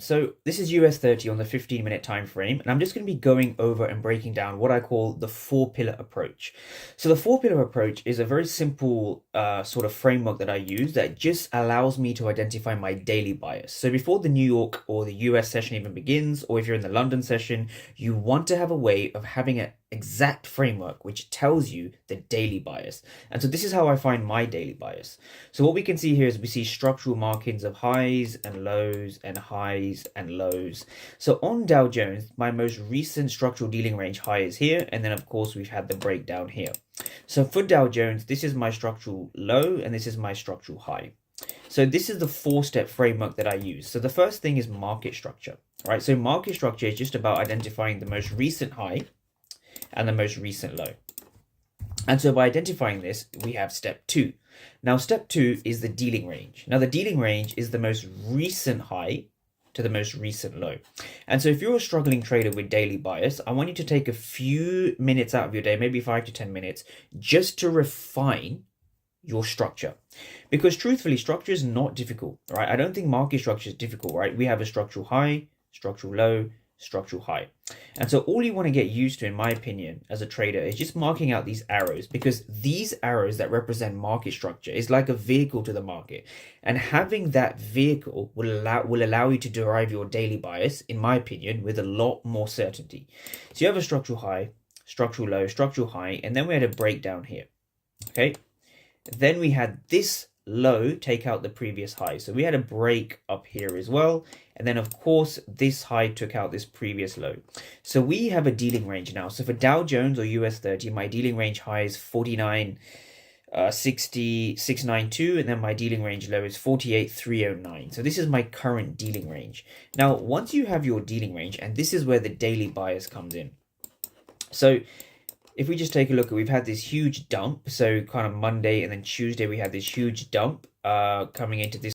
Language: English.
So this is US 30 on the 15-minute time frame, and I'm just going to be going over and breaking down what I call the four-pillar approach. So the four-pillar approach is a very simple sort of framework that I use that just allows me to identify my daily bias. So before the New York or the US session even begins, or if you're in the London session, you want to have a way of having an exact framework which tells you the daily bias. And so this is how I find my daily bias. So what we can see here is we see structural markings of highs and lows and highs and lows. So on Dow Jones, my most recent structural dealing range high is here. And then of course we've had the breakdown here. So for Dow Jones, this is my structural low and this is my structural high. So this is the four-step framework that I use. So the first thing is market structure, right? So market structure is just about identifying the most recent high and the most recent low. And so by identifying this, we have step two. Now, step two is the dealing range. Now, the dealing range is the most recent high to the most recent low. And so if you're a struggling trader with daily bias, I want you to take a few minutes out of your day, maybe 5 to 10 minutes, just to refine your structure. Because truthfully, structure is not difficult, right? I don't think market structure is difficult, right? We have a structural high, structural low, structural high. And so all you want to get used to, in my opinion, as a trader is just marking out these arrows, because these arrows that represent market structure is like a vehicle to the market. And having that vehicle will allow you to derive your daily bias, in my opinion, with a lot more certainty. So you have a structural high, structural low, structural high, and then we had a breakdown here. Okay. Then we had this low take out the previous high. So we had a break up here as well. And then of course, this high took out this previous low. So we have a dealing range now. So for Dow Jones or US 30, my dealing range high is 49.60.692, and then my dealing range low is 48.309. So this is my current dealing range. Now, once you have your dealing range, and this is where the daily bias comes in. So if we just take a look, we've had this huge dump. So kind of Monday and then Tuesday, we had this huge dump coming into this